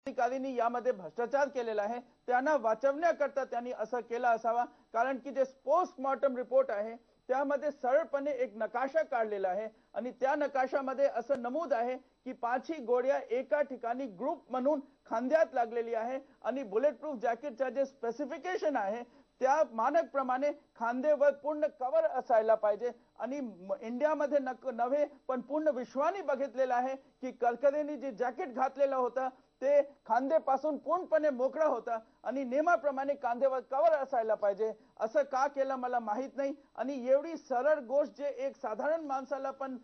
अधिकाऱ्यांनी यामध्ये भ्रष्टाचार केलेला आहे त्यांना वाचवण्याकरता त्यांनी असं केलं असावा। कारण की जे पोस्टमॉर्टम रिपोर्ट आहे त्यामध्ये सरळपणे एक नकाशा काढलेला आहे आणि त्या नकाशामध्ये असं नमूद आहे की 5 गोळ्या एका ठिकाणी ग्रुप म्हणून खांद्यात लागलेली आहे आणि बुलेट प्रूफ जॅकेटचा जे स्पेसिफिकेशन आहे त्या मानक प्रमाणे खांदेवर पूर्ण कव्हर असायला पाहिजे। आणि इंडियामध्ये नव्हे पण पूर्ण विश्वाने बघितलेलं आहे की कलकरेंनी जे जॅकेट घातलेलं होतं ते खांदेपासून पूर्णपणे मोकळा होता आणि नियमाप्रमाणे खांद्यावर कव्हर असायला पाहिजे। असं का केलं मला माहित नाही आणि एवढी सरळ गोष्ट जे एक साधारण माणसाला पण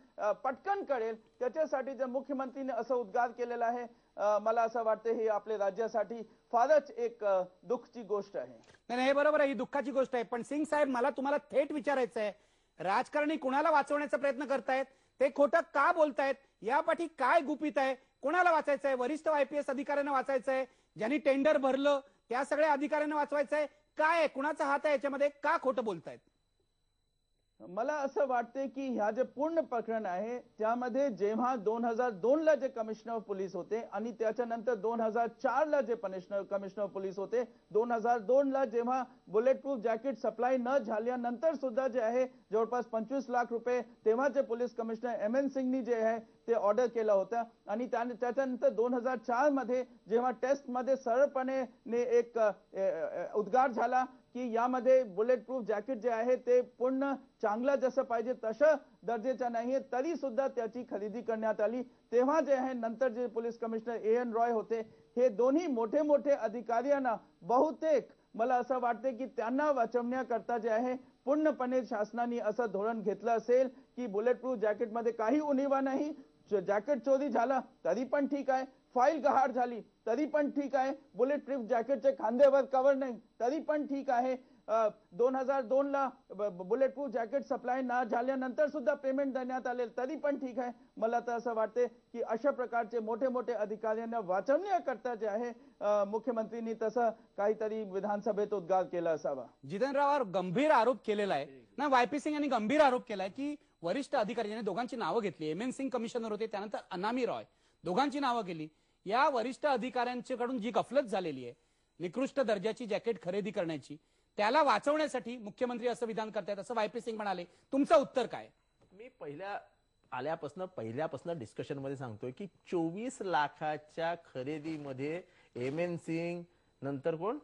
पटकन कळेल त्याच्यासाठी जर मुख्यमंत्रीने असं उद्गार केलेला आहे मला असं वाटतं हे आपल्या राज्यासाठी फारच एक दुःखाची गोष्ट आहे। नाही, हे बरोबर आहे, ही दुःखाची गोष्ट आहे। पण सिंग साहेब मला तुम्हाला थेट विचारायचं आहे, राजकारणी कुणाला वाचवण्याचा प्रयत्न करतायत, ते खोटं का बोलतायत, यापाठी काय गुपित आहे, कोणाला वाचायचं आहे? वरिष्ठ आयपीएस अधिकाऱ्यांना वाचायचं आहे, ज्यांनी टेंडर भरलं त्या सगळ्या अधिकाऱ्यांना वाचवायचं आहे, काय आहे, कुणाचा हात आहे याच्यामध्ये, का खोटं बोलतायत? मला असं वाटते की ह्या जे पूर्ण प्रकरण आहे त्यामध्ये जेव्हा 2002 ला जे कमिशनर पोलीस होते आणि त्याच्यानंतर 2004 ला जे कमिशनर पोलीस होते, 2002 ला जेव्हा बुलेट प्रूफ जॅकेट सप्लाय न झाल्यानंतर सुद्धा जे आहे जवळपास 25 लाख रुपये तेव्हाचे पोलीस कमिशनर एम.एन. सिंगनी जे आहे ते ऑर्डर केलं होतं आणि त्याच्यानंतर 2004 मध्ये जेव्हा टेस्ट मध्ये सरळपणे एक उद्गार झाला की यामध्ये बुलेट प्रूफ जॅकेट जे आहे ते पूर्ण चांगलं जसं पाहिजे तसं दर्जेचं नाहीये तरी सुद्धा त्याची खरेदी करण्यात आली। तेव्हा जे आहे नंतर जे पोलीस कमिशनर ए.एन. रॉय होते हे दोन्ही मोठे मोठे अधिकाऱ्यांना बहुतेक मला असं वाटते की त्यांना वाचवण्याकरता जे आहे पूर्णपणे शासनाने असं धोरण घेतलं असेल की बुलेट प्रूफ जॅकेटमध्ये काही उणिवा नाही, जॅकेट चोरी झाला तरी पण ठीक आहे, फाईल गहाळ झाली तरी पण ठीक आहे, बुलेट प्रूफ जॅकेटचे खांद्यावर कव्हर नाही तरी पण ठीक आहे, 2002 ला बुलेट प्रूफ जॅकेट सप्लाय न झाल्यानंतर सुद्धा पेमेंट देण्यात आले तरी पण ठीक आहे। मला तर असं वाटते की अशा प्रकारचे मोठे मोठे अधिकाऱ्यांना वाचवण्याकरता जे आहे मुख्यमंत्रींनी तसं काहीतरी विधानसभेत उद्गार केला असावा। जितेंद्ररावांवर गंभीर आरोप केलेला आहे ना, वायपी सिंग यांनी गंभीर आरोप केलाय की वरिष्ठ अधिकारी यांनी दोघांची नावं घेतली, एम.एन. सिंग कमिशनर होते त्यानंतर अनामी रॉय दोघांची नावं गेली, या वरिष्ठ अधिकाऱ्यांच्याकडून जी गफलत झालेली आहे निकृष्ट दर्जाची जॅकेट खरेदी करण्याची त्याला वाचवण्यासाठी मुख्यमंत्री असं विधान करतायत असं वायपी सिंग म्हणाले, तुमचं उत्तर काय? मी पहिल्यापासून डिस्कशन मध्ये सांगतोय की 24 लाखाच्या खरेदीमध्ये एम.एन. सिंग नंतर कोण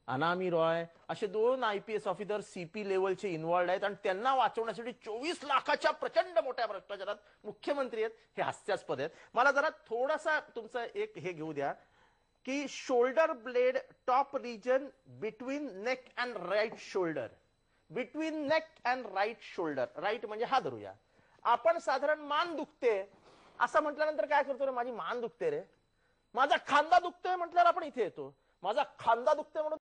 अनामी रॉय असे 2 आयपीएस ऑफिसर सीपी लेवलचे इन्व्हॉल्ड आहेत आणि त्यांना वाचवण्यासाठी 24 लाखाच्या प्रचंड मोठ्या भ्रष्टाचारात मुख्यमंत्री आहेत, हे हास्यास्पद आहेत। मला जरा थोडासा तुमचं एक हे घेऊ द्या की shoulder blade top region between neck and right shoulder, between neck and right shoulder, right म्हणजे हा धरूया आपण, साधारण मान दुखते असं म्हटल्यानंतर काय करतो रे, माझी मान दुखते रे, माझा खांदा दुखतोय म्हटल्यावर आपण इथे येतो, माझा खांदा दुखतोय म्हणून